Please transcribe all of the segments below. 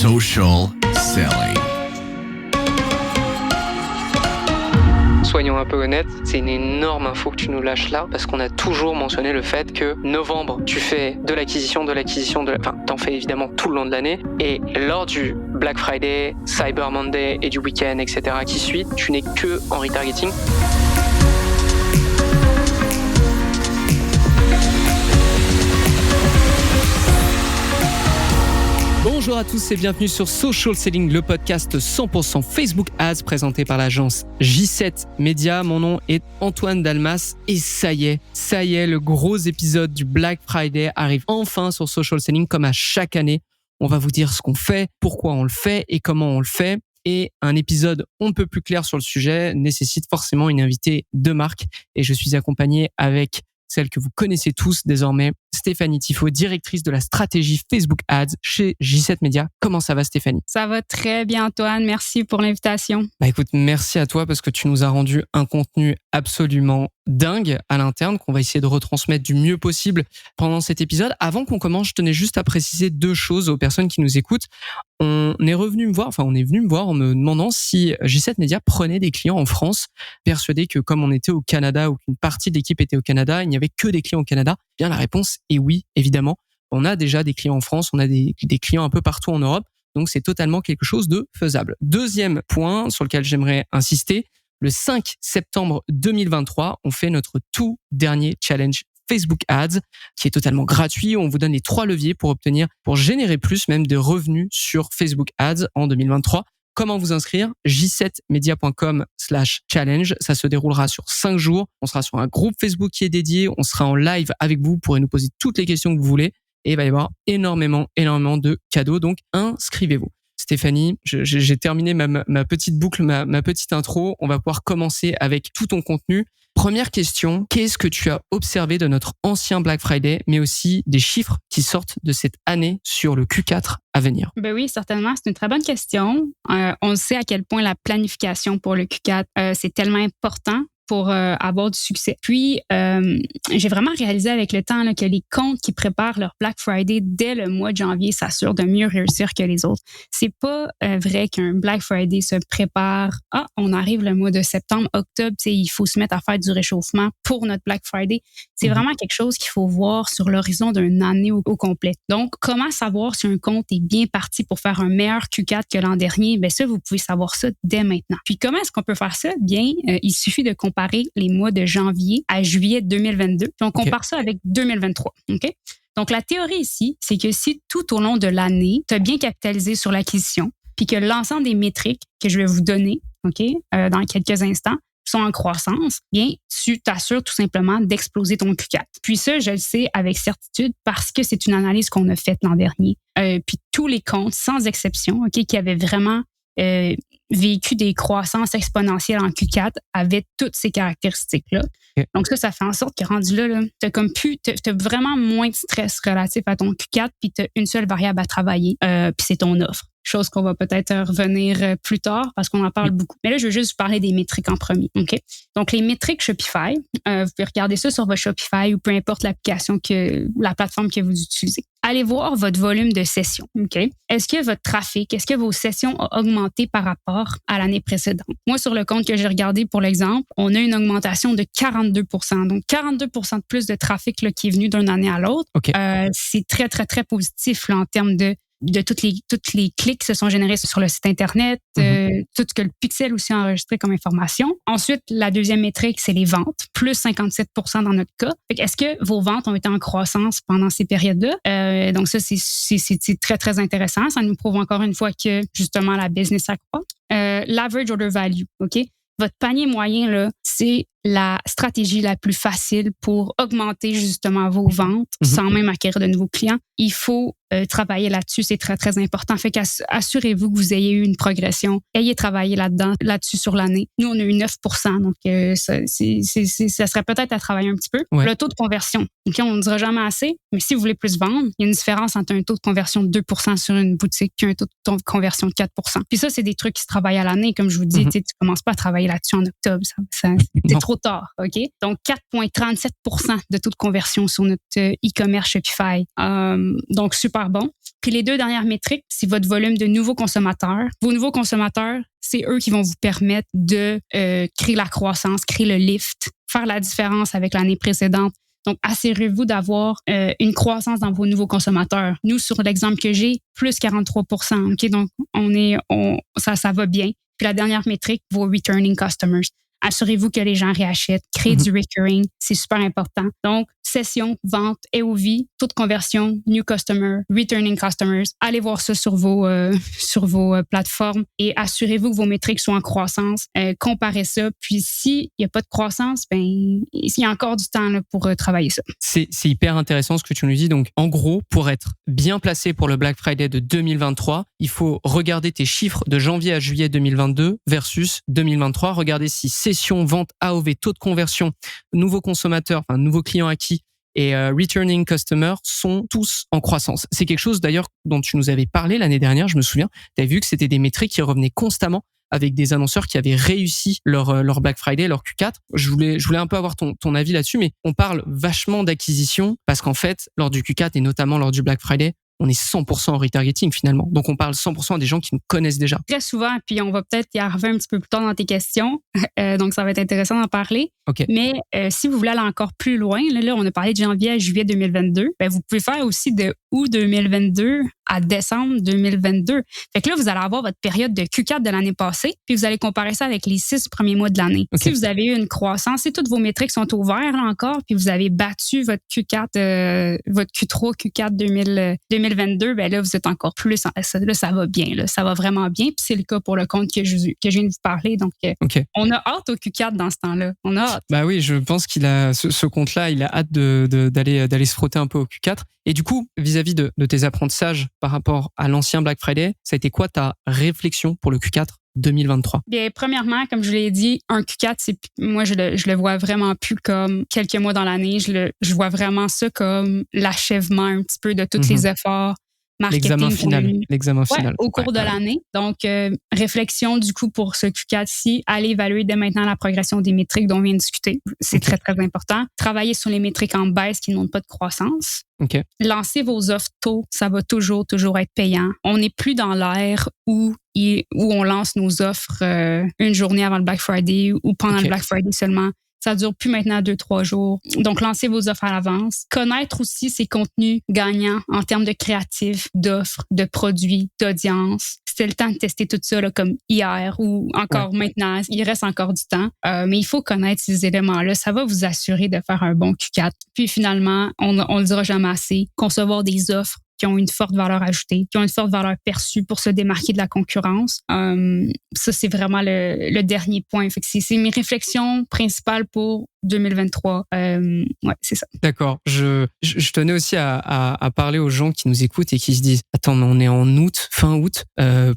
Social Selling. Soyons un peu honnêtes, c'est une énorme info que tu nous lâches là, parce qu'on a toujours mentionné le fait que novembre, tu fais de l'acquisition, enfin, t'en fais évidemment tout le long de l'année, et lors du Black Friday, Cyber Monday et du week-end, etc. qui suit, tu n'es que en retargeting. Bonjour à tous et bienvenue sur Social Selling, le podcast 100% Facebook Ads présenté par l'agence J7 Media. Mon nom est Antoine Dalmas et ça y est, le gros épisode du Black Friday arrive enfin sur Social Selling comme à chaque année. On va vous dire ce qu'on fait, pourquoi on le fait et comment on le fait. Et un épisode on ne peut plus clair sur le sujet nécessite forcément une invitée de marque. Et je suis accompagné avec celle que vous connaissez tous désormais, Stéphanie Tifo, directrice de la stratégie Facebook Ads chez J7 Media. Comment ça va, Stéphanie? Ça va très bien, Antoine. Merci pour l'invitation. Écoute, merci à toi parce que tu nous as rendu un contenu absolument dingue à l'interne qu'on va essayer de retransmettre du mieux possible pendant cet épisode. Avant qu'on commence, je tenais juste à préciser deux choses aux personnes qui nous écoutent. On est venu me voir en me demandant si J7 Media prenait des clients en France, persuadé que comme on était au Canada ou qu'une partie de l'équipe était au Canada, il n'y avait que des clients au Canada. Bien, la réponse est oui, évidemment. On a déjà des clients en France, on a des clients un peu partout en Europe, donc c'est totalement quelque chose de faisable. Deuxième point sur lequel j'aimerais insister, le 5 septembre 2023, on fait notre tout dernier challenge Facebook Ads, qui est totalement gratuit. On vous donne les 3 leviers pour générer plus même de revenus sur Facebook Ads en 2023. Comment vous inscrire? j7media.com/challenge. Ça se déroulera sur 5 jours. On sera sur un groupe Facebook qui est dédié. On sera en live avec vous. Vous pourrez nous poser toutes les questions que vous voulez. Et il va y avoir énormément de cadeaux. Donc, inscrivez-vous. Stéphanie, j'ai terminé ma petite boucle, ma petite intro. On va pouvoir commencer avec tout ton contenu. Première question, qu'est-ce que tu as observé de notre ancien Black Friday, mais aussi des chiffres qui sortent de cette année sur le Q4 à venir? Ben oui, certainement. C'est une très bonne question. On sait à quel point la planification pour le Q4, c'est tellement important pour avoir du succès. Puis, j'ai vraiment réalisé avec le temps là, que les comptes qui préparent leur Black Friday dès le mois de janvier s'assurent de mieux réussir que les autres. C'est pas vrai qu'un Black Friday se prépare. On arrive le mois de septembre, octobre, il faut se mettre à faire du réchauffement pour notre Black Friday. C'est vraiment quelque chose qu'il faut voir sur l'horizon d'une année au complet. Donc, comment savoir si un compte est bien parti pour faire un meilleur Q4 que l'an dernier? Ben ça, vous pouvez savoir ça dès maintenant. Puis, comment est-ce qu'on peut faire ça? Bien, il suffit de comparer les mois de janvier à juillet 2022, puis on compare ça avec 2023. OK? Donc, la théorie ici, c'est que si tout au long de l'année, tu as bien capitalisé sur l'acquisition, puis que l'ensemble des métriques que je vais vous donner, OK, dans quelques instants, sont en croissance, bien, tu t'assures tout simplement d'exploser ton Q4. Puis ça, je le sais avec certitude parce que c'est une analyse qu'on a faite l'an dernier. Puis tous les comptes, sans exception, OK, qui avaient vraiment vécu des croissances exponentielles en Q4 avaient toutes ces caractéristiques-là. Okay. Donc ça fait en sorte que rendu là, t'as vraiment moins de stress relatif à ton Q4 puis t'as une seule variable à travailler, puis c'est ton offre. Chose qu'on va peut-être revenir plus tard parce qu'on en parle beaucoup. Mais là, je veux juste vous parler des métriques en premier. OK? Donc, les métriques Shopify, vous pouvez regarder ça sur votre Shopify ou peu importe la plateforme que vous utilisez. Allez voir votre volume de sessions. OK? Est-ce que votre trafic, est-ce que vos sessions ont augmenté par rapport à l'année précédente? Moi, sur le compte que j'ai regardé pour l'exemple, on a une augmentation de 42%. Donc, 42% de plus de trafic là, qui est venu d'une année à l'autre. Okay. C'est très, très, très positif là, en termes de toutes les clics qui se sont générés sur le site Internet, tout ce que le pixel aussi a enregistré comme information. Ensuite, la deuxième métrique, c'est les ventes, plus 57% dans notre cas. Fait est-ce que vos ventes ont été en croissance pendant ces périodes-là? Donc ça, c'est très, très intéressant. Ça nous prouve encore une fois que, justement, la business accroît. L'average order value, OK? Votre panier moyen, là, c'est la stratégie la plus facile pour augmenter justement vos ventes sans même acquérir de nouveaux clients. Il faut travailler là-dessus, c'est très, très important. Fait qu'assurez-vous que vous ayez eu une progression. Ayez travaillé là-dessus sur l'année. Nous, on a eu 9%, donc ça serait peut-être à travailler un petit peu. Ouais. Le taux de conversion, okay, on ne dira jamais assez, mais si vous voulez plus vendre, il y a une différence entre un taux de conversion de 2% sur une boutique et un taux de conversion de 4%. Puis ça, c'est des trucs qui se travaillent à l'année. Comme je vous dis, tu commences pas à travailler là-dessus en octobre. C'est trop tard, OK? Donc, 4,37% de taux de conversion sur notre e-commerce Shopify. Donc, super super bon. Puis les 2 dernières métriques, c'est votre volume de nouveaux consommateurs. Vos nouveaux consommateurs, c'est eux qui vont vous permettre de créer la croissance, créer le lift, faire la différence avec l'année précédente. Donc, assurez-vous d'avoir une croissance dans vos nouveaux consommateurs. Nous, sur l'exemple que j'ai, plus 43%. OK? Donc, ça va bien. Puis la dernière métrique, vos returning customers. Assurez-vous que les gens réachètent, créez du recurring, c'est super important. Donc, session, vente, AOV, taux de conversion, new customer, returning customers. Allez voir ça sur vos plateformes et assurez-vous que vos métriques sont en croissance. Comparez ça. Puis, s'il n'y a pas de croissance, il y a encore du temps là, pour travailler ça. C'est hyper intéressant ce que tu nous dis. Donc, en gros, pour être bien placé pour le Black Friday de 2023, il faut regarder tes chiffres de janvier à juillet 2022 versus 2023. Regardez si session, vente, AOV, taux de conversion, nouveaux consommateurs, enfin nouveaux clients acquis et returning customers sont tous en croissance. C'est quelque chose d'ailleurs dont tu nous avais parlé l'année dernière, je me souviens. Tu as vu que c'était des métriques qui revenaient constamment avec des annonceurs qui avaient réussi leur Black Friday, leur Q4. Je voulais un peu avoir ton avis là-dessus, mais on parle vachement d'acquisition parce qu'en fait, lors du Q4 et notamment lors du Black Friday, on est 100% en retargeting finalement. Donc, on parle 100% à des gens qui nous connaissent déjà. Très souvent, puis on va peut-être y arriver un petit peu plus tard dans tes questions. Donc, ça va être intéressant d'en parler. Okay. Mais si vous voulez aller encore plus loin, là, on a parlé de janvier à juillet 2022. Vous pouvez faire aussi de août 2022 à décembre 2022. Fait que là, vous allez avoir votre période de Q4 de l'année passée, puis vous allez comparer ça avec les 6 premiers mois de l'année. Okay. Si vous avez eu une croissance, si toutes vos métriques sont au vert là encore, puis vous avez battu votre Q4, votre Q3, Q4 2022, là, vous êtes encore plus... Là, ça va bien. Là, ça va vraiment bien. Puis c'est le cas pour le compte que je viens de vous parler. Donc, on a hâte au Q4 dans ce temps-là. On a hâte. Bah oui, je pense qu'il a ce compte-là, il a hâte d'aller se frotter un peu au Q4. Et du coup, vis-à-vis de tes apprentissages par rapport à l'ancien Black Friday, ça a été quoi ta réflexion pour le Q4 2023? Bien, premièrement, comme je l'ai dit, un Q4, moi, je le vois vraiment plus comme quelques mois dans l'année. Je vois vraiment ça comme l'achèvement un petit peu de tous les efforts marketing. L'examen final. Au cours de l'année. Donc, réflexion du coup pour ce Q4-ci, aller évaluer dès maintenant la progression des métriques dont on vient de discuter. C'est très, très important. Travailler sur les métriques en baisse qui ne montrent pas de croissance. Lancer vos offres tôt, ça va toujours être payant. On n'est plus dans l'ère où on lance nos offres une journée avant le Black Friday ou pendant le Black Friday seulement. Ça dure plus maintenant 2-3 jours. Donc, lancez vos offres à l'avance. Connaître aussi ces contenus gagnants en termes de créatifs, d'offres, de produits, d'audience. C'était le temps de tester tout ça là, comme hier ou encore maintenant. Il reste encore du temps. Mais il faut connaître ces éléments-là. Ça va vous assurer de faire un bon Q4. Puis finalement, on le dira jamais assez, concevoir des offres qui ont une forte valeur ajoutée, qui ont une forte valeur perçue pour se démarquer de la concurrence. Ça, c'est vraiment le dernier point. Fait que c'est mes réflexions principales pour 2023. C'est ça. D'accord. Je tenais aussi à parler aux gens qui nous écoutent et qui se disent « Attends, mais on est en août, fin août.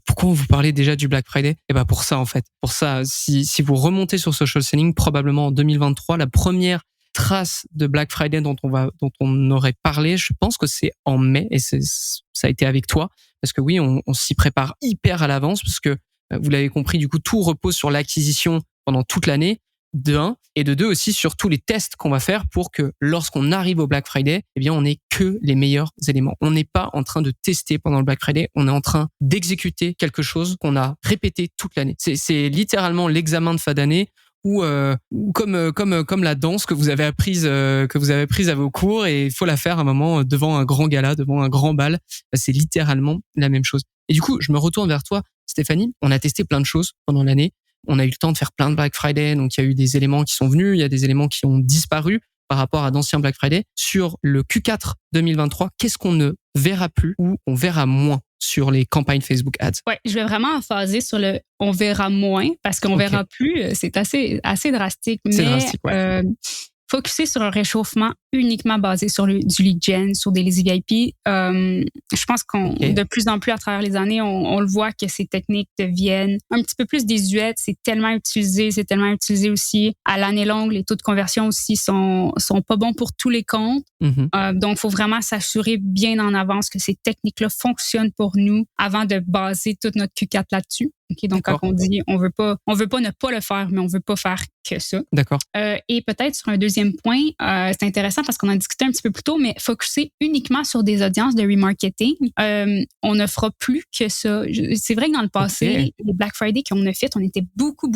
Pourquoi vous parlez déjà du Black Friday ?» Et pour ça, en fait. Pour ça, si vous remontez sur Social Selling, probablement en 2023, la première trace de Black Friday dont on aurait parlé, je pense que c'est en mai et ça a été avec toi parce que oui, on s'y prépare hyper à l'avance parce que vous l'avez compris, du coup, tout repose sur l'acquisition pendant toute l'année, de 1, et de 2 aussi sur tous les tests qu'on va faire pour que lorsqu'on arrive au Black Friday, on n'ait que les meilleurs éléments. On n'est pas en train de tester pendant le Black Friday, on est en train d'exécuter quelque chose qu'on a répété toute l'année. C'est littéralement l'examen de fin d'année ou comme la danse que vous avez apprise à vos cours et il faut la faire à un moment devant un grand gala, devant un grand bal. C'est littéralement la même chose. Et du coup, je me retourne vers toi, Stéphanie. On a testé plein de choses pendant l'année. On a eu le temps de faire plein de Black Friday. Donc, il y a eu des éléments qui sont venus, il y a des éléments qui ont disparu par rapport à d'anciens Black Friday. Sur le Q4 2023, qu'est-ce qu'on ne verra plus ou on verra moins sur les campagnes Facebook Ads? Ouais, je vais vraiment emphaser sur le on verra moins parce qu'on verra plus. C'est assez drastique. C'est drastique, ouais. Focuser sur un réchauffement uniquement basé sur du lead gen, sur des leads VIP. Je pense de plus en plus à travers les années, on le voit que ces techniques deviennent un petit peu plus désuètes. C'est tellement utilisé aussi. À l'année longue, les taux de conversion aussi sont pas bons pour tous les comptes. Donc, il faut vraiment s'assurer bien en avance que ces techniques-là fonctionnent pour nous avant de baser toute notre Q4 là-dessus. Ok, donc D'accord. quand on dit on veut pas ne pas le faire, mais on veut pas faire que ça. D'accord. Et peut-être sur un deuxième point, c'est intéressant parce qu'on en discutait un petit peu plus tôt, mais focuser uniquement sur des audiences de remarketing. On ne fera plus que ça. C'est vrai que dans le passé, les Black Friday qu'on a fait, on était beaucoup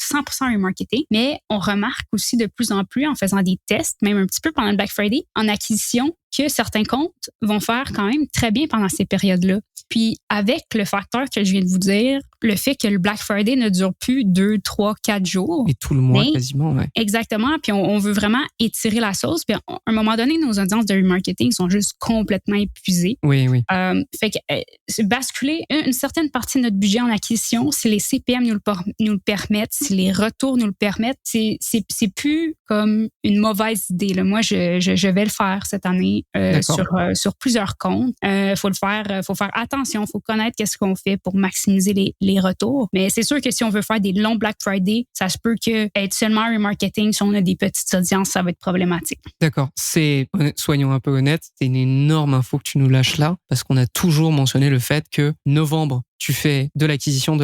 100% remarketing, mais on remarque aussi de plus en plus en faisant des tests, même un petit peu pendant le Black Friday, en acquisition, que certains comptes vont faire quand même très bien pendant ces périodes-là. Puis avec le facteur que je viens de vous dire, le fait que le Black Friday ne dure plus 2, 3, 4 jours. Et tout le mois mais, quasiment, ouais. Exactement. Puis on veut vraiment étirer la sauce. Puis à un moment donné, nos audiences de remarketing sont juste complètement épuisées. Oui. Fait que basculer une certaine partie de notre budget en acquisition, si les CPM nous le permettent, si les retours nous le permettent, c'est plus comme une mauvaise idée. Là. Moi, je vais le faire cette année sur plusieurs comptes. Faut faire attention, faut connaître qu'est-ce qu'on fait pour maximiser les retours. Mais c'est sûr que si on veut faire des longs Black Friday, ça se peut que être seulement remarketing, si on a des petites audiences, ça va être problématique. D'accord. Soyons un peu honnêtes, c'est une énorme info que tu nous lâches là, parce qu'on a toujours mentionné le fait que novembre, tu fais de l'acquisition,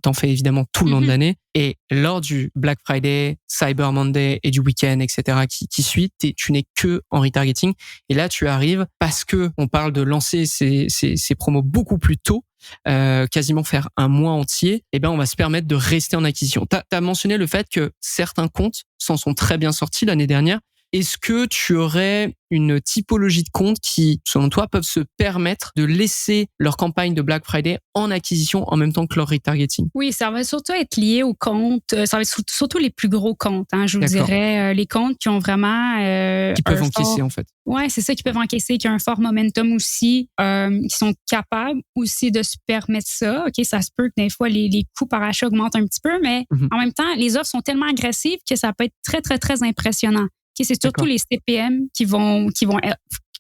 t'en fais évidemment tout le long de l'année. Et lors du Black Friday, Cyber Monday et du week-end, etc., qui suit, tu n'es que en retargeting. Et là, tu arrives parce que on parle de lancer ces promos beaucoup plus tôt, quasiment faire un mois entier. Et ben, on va se permettre de rester en acquisition. T'as mentionné le fait que certains comptes s'en sont très bien sortis l'année dernière. Est-ce que tu aurais une typologie de comptes qui, selon toi, peuvent se permettre de laisser leur campagne de Black Friday en acquisition en même temps que leur retargeting? Oui, ça va surtout être lié aux comptes. Ça va être surtout les plus gros comptes. Hein, je vous dirais les comptes qui ont vraiment... qui peuvent encaisser, en fait. Oui, c'est ça, qui peuvent encaisser, qui ont un fort momentum aussi, qui sont capables aussi de se permettre ça. OK, ça se peut que des fois, les coûts par achat augmentent un petit peu, mais en même temps, les offres sont tellement agressives que ça peut être très, très, très impressionnant. Okay, c'est surtout les CPM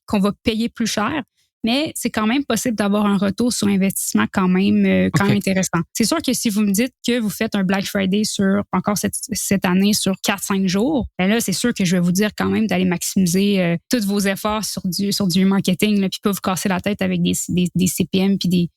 qu'on va payer plus cher, mais c'est quand même possible d'avoir un retour sur investissement quand même intéressant. C'est sûr que si vous me dites que vous faites un Black Friday encore cette année sur 4-5 jours, ben là, c'est sûr que je vais vous dire quand même d'aller maximiser tous vos efforts sur du marketing, là, puis pas vous casser la tête avec des CPM puis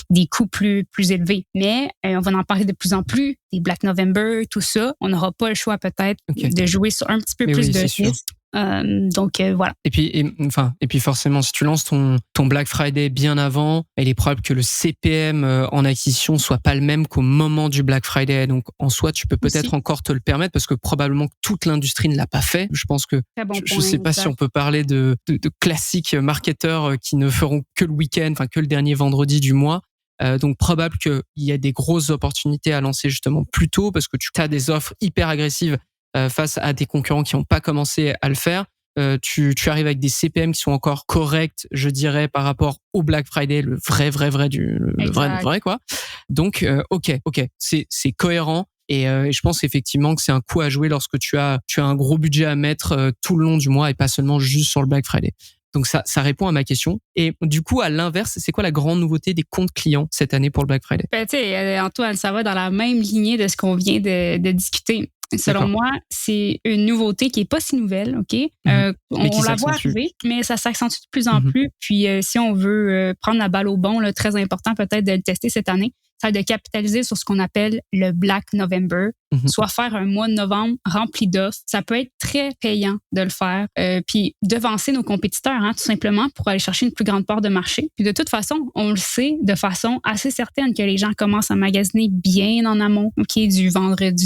des coûts plus élevés. Mais on va en parler de plus en plus, des Black November, tout ça. On n'aura pas le choix peut-être de jouer sur un petit peu plus de risques. Donc voilà. Et puis forcément, si tu lances ton Black Friday bien avant, il est probable que le CPM en acquisition soit pas le même qu'au moment du Black Friday. Donc en soi, tu peux peut-être encore te le permettre parce que probablement que toute l'industrie ne l'a pas fait. Je pense que je sais pas si on peut parler de classiques marketeurs qui ne feront que le week-end, enfin que le dernier vendredi du mois. Donc probable qu'il y a des grosses opportunités à lancer justement plus tôt parce que tu as des offres hyper agressives face à des concurrents qui n'ont pas commencé à le faire. Tu arrives avec des CPM qui sont encore corrects, je dirais, par rapport au Black Friday, le vrai vrai quoi. Donc ok, c'est cohérent. Et je pense effectivement que c'est un coup à jouer lorsque tu as un gros budget à mettre tout le long du mois et pas seulement juste sur le Black Friday. Donc ça répond à ma question. Et du coup, à l'inverse, c'est quoi la grande nouveauté des comptes clients cette année pour le Black Friday? Ben, tu sais, Antoine, ça va dans la même lignée de ce qu'on vient de discuter. Selon moi, c'est une nouveauté qui est pas si nouvelle, OK? On la voit arriver, mais ça s'accentue de plus en plus. Puis si on veut prendre la balle au bon, là, très important peut-être de le tester cette année, c'est de capitaliser sur ce qu'on appelle le Black November, soit faire un mois de novembre rempli d'offres. Ça peut être très payant de le faire, puis devancer nos compétiteurs, hein, tout simplement, pour aller chercher une plus grande part de marché. Puis de toute façon, on le sait de façon assez certaine que les gens commencent à magasiner bien en amont, OK, du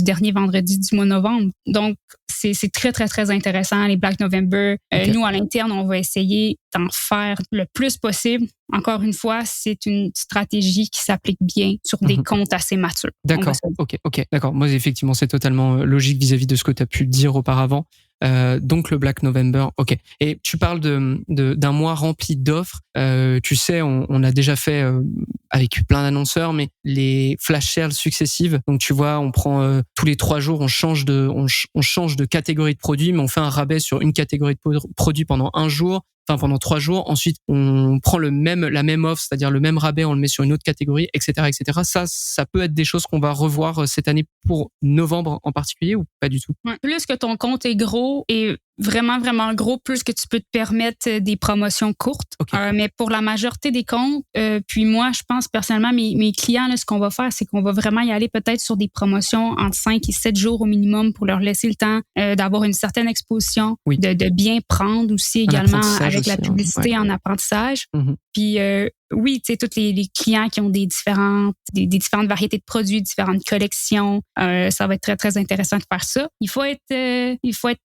dernier vendredi du mois de novembre. Donc, c'est très, très, très intéressant, les Black November. Nous, à l'interne, on va essayer d'en faire le plus possible. Encore une fois, c'est une stratégie qui s'applique bien sur des comptes assez matures. D'accord, ok, d'accord. Moi, effectivement, c'est totalement logique vis-à-vis de ce que tu as pu dire auparavant. Donc, le Black November, ok. Et tu parles d'un mois rempli d'offres. Tu sais, on a déjà fait avec plein d'annonceurs, mais les flash sales successives. Donc, tu vois, on prend tous les 3 jours, on change de catégorie de produits, mais on fait un rabais sur une catégorie de produits pendant 1 jour. Enfin, pendant 3 jours. Ensuite, on prend la même offre, c'est-à-dire le même rabais, on le met sur une autre catégorie, etc., etc. Ça peut être des choses qu'on va revoir cette année pour novembre en particulier ou pas du tout? Ouais. Plus que ton compte est gros et vraiment, vraiment gros, plus que tu peux te permettre des promotions courtes. Okay. Mais pour la majorité des comptes, puis moi, je pense personnellement, mes clients, là, ce qu'on va faire, c'est qu'on va vraiment y aller peut-être sur des promotions entre 5 et 7 jours au minimum pour leur laisser le temps d'avoir une certaine exposition, oui. de bien prendre aussi également avec aussi, la publicité en apprentissage. Mm-hmm. Puis oui, tu sais, tous les clients qui ont des différentes variétés de produits, différentes collections, ça va être très, très intéressant de faire ça. Il faut être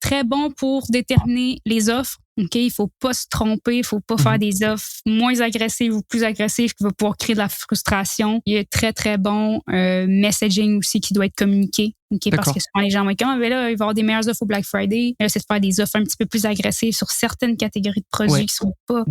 très bon pour déterminer les offres. OK, il faut pas se tromper, il faut pas faire des offres moins agressives ou plus agressives qui vont pouvoir créer de la frustration. Il y a très, très bon messaging aussi qui doit être communiqué. OK, parce que souvent les gens vont être comme, là, il va y avoir des meilleures offres au Black Friday. Là, c'est de faire des offres un petit peu plus agressives sur certaines catégories de produits qui sont pas...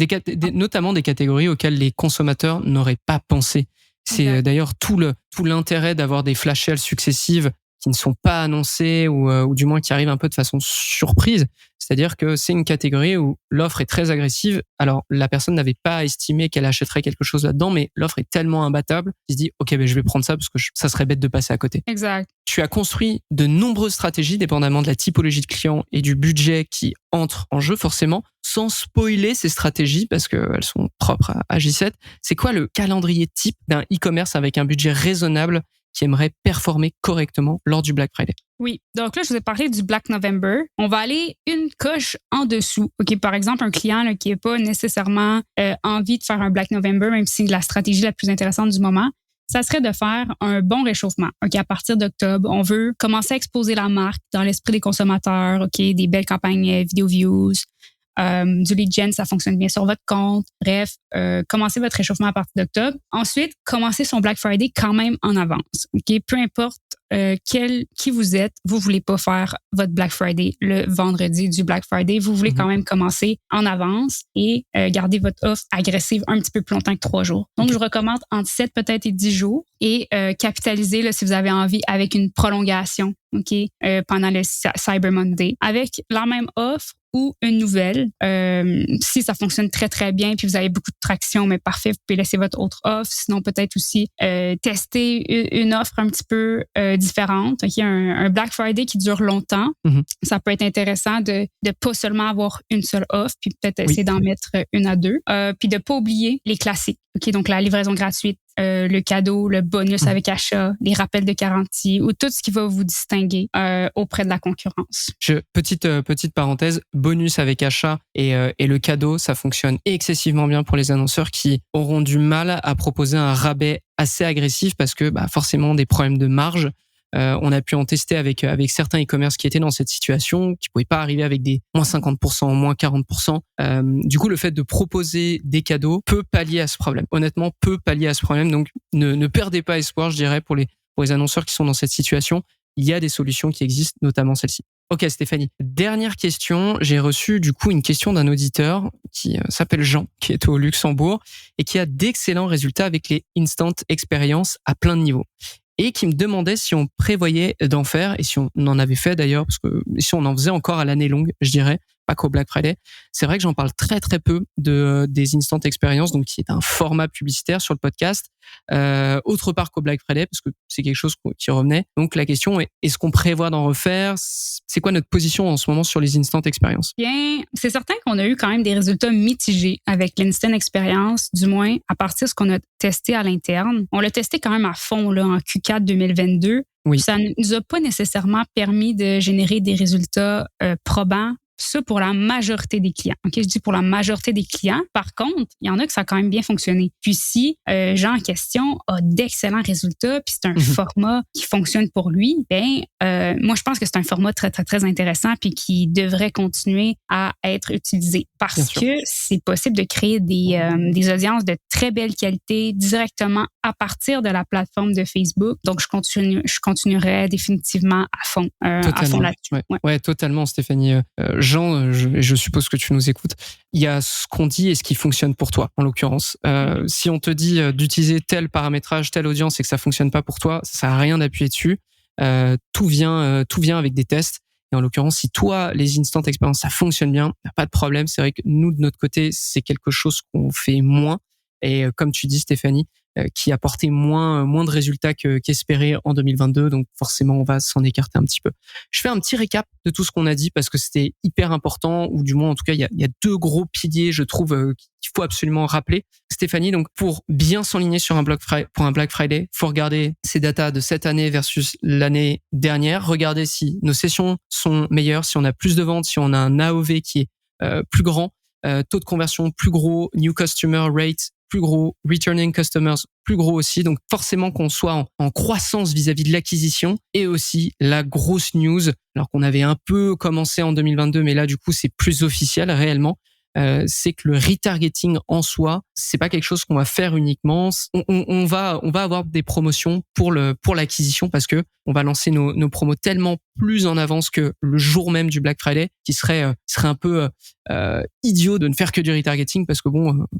notamment des catégories auxquelles les consommateurs n'auraient pas pensé. C'est d'ailleurs tout l'intérêt d'avoir des flash sales successives qui ne sont pas annoncées ou du moins qui arrivent un peu de façon surprise. C'est-à-dire que c'est une catégorie où l'offre est très agressive. Alors, la personne n'avait pas estimé qu'elle achèterait quelque chose là-dedans, mais l'offre est tellement imbattable qu'il se dit « Ok, je vais prendre ça parce que ça serait bête de passer à côté. » Exact. Tu as construit de nombreuses stratégies, dépendamment de la typologie de client et du budget qui entre en jeu forcément, sans spoiler ces stratégies parce qu'elles sont propres à J7. C'est quoi le calendrier type d'un e-commerce avec un budget raisonnable qui aimerait performer correctement lors du Black Friday? Oui. Donc là, je vous ai parlé du Black November. On va aller une coche en dessous. OK, par exemple, un client là, qui n'a pas nécessairement envie de faire un Black November, même si c'est la stratégie la plus intéressante du moment, ça serait de faire un bon réchauffement. OK, à partir d'octobre, on veut commencer à exposer la marque dans l'esprit des consommateurs. OK, des belles campagnes vidéo views. Du lead gen, ça fonctionne bien sur votre compte. Bref, commencez votre réchauffement à partir d'octobre. Ensuite, commencez son Black Friday quand même en avance. OK? Peu importe qui vous êtes, vous voulez pas faire votre Black Friday le vendredi du Black Friday. Vous voulez quand même commencer en avance et garder votre offre agressive un petit peu plus longtemps que 3 jours. Donc, je recommande entre 7 peut-être et 10 jours et capitaliser là, si vous avez envie avec une prolongation, OK, pendant le Cyber Monday avec la même offre ou une nouvelle. Si ça fonctionne très, très bien puis vous avez beaucoup de traction, mais parfait, vous pouvez laisser votre autre offre. Sinon, peut-être aussi tester une offre un petit peu différente. Okay? Un Black Friday qui dure longtemps. Ça peut être intéressant de pas seulement avoir une seule offre puis peut-être essayer d'en mettre une à deux. Puis de pas oublier les classiques. Okay? Donc, la livraison gratuite, le cadeau, le bonus avec achat, les rappels de garantie ou tout ce qui va vous distinguer auprès de la concurrence. Petite parenthèse, bonus avec achat et le cadeau, ça fonctionne excessivement bien pour les annonceurs qui auront du mal à proposer un rabais assez agressif parce que forcément des problèmes de marge. On a pu en tester avec certains e-commerce qui étaient dans cette situation, qui pouvaient pas arriver avec des moins 50%, moins 40%. Du coup, le fait de proposer des cadeaux peut pallier à ce problème. Honnêtement, peut pallier à ce problème. Donc, ne perdez pas espoir, je dirais, pour les annonceurs qui sont dans cette situation. Il y a des solutions qui existent, notamment celle-ci. Ok, Stéphanie. Dernière question. J'ai reçu du coup une question d'un auditeur qui s'appelle Jean, qui est au Luxembourg et qui a d'excellents résultats avec les Instant Experience à plein de niveaux. Et qui me demandait si on prévoyait d'en faire, et si on en avait fait d'ailleurs, parce que si on en faisait encore à l'année longue, je dirais, pas qu'au Black Friday. C'est vrai que j'en parle très très peu des Instant Experience, donc qui est un format publicitaire sur le podcast, autre part qu'au Black Friday, parce que c'est quelque chose qui revenait. Donc la question est, est-ce qu'on prévoit d'en refaire? C'est quoi notre position en ce moment sur les Instant Experience? Bien, c'est certain qu'on a eu quand même des résultats mitigés avec l'Instant Experience, du moins à partir de ce qu'on a testé à l'interne. On l'a testé quand même à fond là, en Q4 2022. Oui. Ça ne nous a pas nécessairement permis de générer des résultats probants. Ça pour la majorité des clients. Ok, je dis pour la majorité des clients. Par contre, il y en a que ça a quand même bien fonctionné. Puis si Jean en question a d'excellents résultats, puis c'est un format qui fonctionne pour lui, moi je pense que c'est un format très très très intéressant puis qui devrait continuer à être utilisé parce que c'est possible de créer des audiences de très belle qualité directement à partir de la plateforme de Facebook. Donc je continuerai définitivement à fond là-dessus. Ouais, totalement, Stéphanie. Jean, je suppose que tu nous écoutes. Il y a ce qu'on dit et ce qui fonctionne pour toi, en l'occurrence. Si on te dit d'utiliser tel paramétrage, telle audience et que ça fonctionne pas pour toi, ça sert à rien d'appuyer dessus. Tout vient avec des tests. Et en l'occurrence, si toi, les Instant Experience, ça fonctionne bien, y a pas de problème. C'est vrai que nous, de notre côté, c'est quelque chose qu'on fait moins. Et comme tu dis, Stéphanie, qui apportait moins de résultats qu'espéré en 2022. Donc forcément, on va s'en écarter un petit peu. Je fais un petit récap de tout ce qu'on a dit parce que c'était hyper important, ou du moins en tout cas, il y a deux gros piliers, je trouve, qu'il faut absolument rappeler. Stéphanie, donc pour bien s'enligner sur pour un Black Friday, faut regarder ces datas de cette année versus l'année dernière, regarder si nos sessions sont meilleures, si on a plus de ventes, si on a un AOV qui est plus grand, taux de conversion plus gros, new customer rate plus gros, returning customers plus gros aussi. Donc forcément qu'on soit en croissance vis-à-vis de l'acquisition, et aussi la grosse news, alors qu'on avait un peu commencé en 2022, mais là du coup c'est plus officiel réellement. C'est que le retargeting en soi, c'est pas quelque chose qu'on va faire uniquement. On va avoir des promotions pour l'acquisition, parce que on va lancer nos promos tellement plus en avance que le jour même du Black Friday, qui serait un peu idiot de ne faire que du retargeting, parce que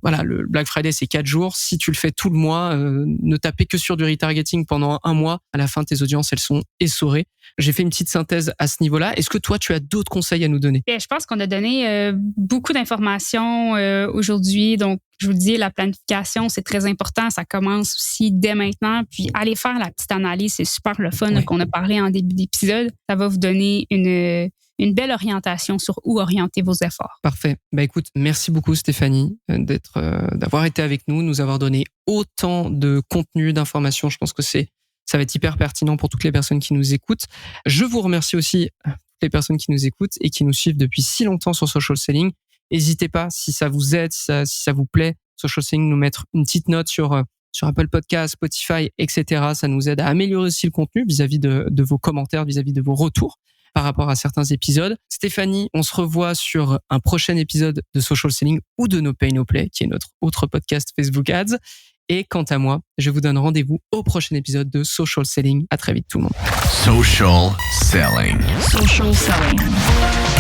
voilà, le Black Friday c'est 4 jours. Si tu le fais tout le mois, ne taper que sur du retargeting pendant un mois, à la fin tes audiences elles sont essorées. J'ai fait une petite synthèse à ce niveau-là. Est-ce que toi tu as d'autres conseils à nous donner? Et je pense qu'on a donné beaucoup d'informations aujourd'hui. Donc je vous le dis, la planification, c'est très important. Ça commence aussi dès maintenant. Puis, allez faire la petite analyse. C'est super le fun là, qu'on a parlé en début d'épisode. Ça va vous donner une belle orientation sur où orienter vos efforts. Parfait. Écoute, merci beaucoup Stéphanie d'avoir été avec nous, nous avoir donné autant de contenu, d'informations. Je pense que ça va être hyper pertinent pour toutes les personnes qui nous écoutent. Je vous remercie aussi toutes les personnes qui nous écoutent et qui nous suivent depuis si longtemps sur Social Selling. N'hésitez pas, si ça vous aide, si ça vous plaît, Social Selling, nous mettre une petite note sur Apple Podcasts, Spotify, etc. Ça nous aide à améliorer aussi le contenu vis-à-vis de vos commentaires, vis-à-vis de vos retours par rapport à certains épisodes. Stéphanie, on se revoit sur un prochain épisode de Social Selling ou de No Pay No Play, qui est notre autre podcast Facebook Ads. Et quant à moi, je vous donne rendez-vous au prochain épisode de Social Selling. À très vite tout le monde. Social Selling. Social Selling.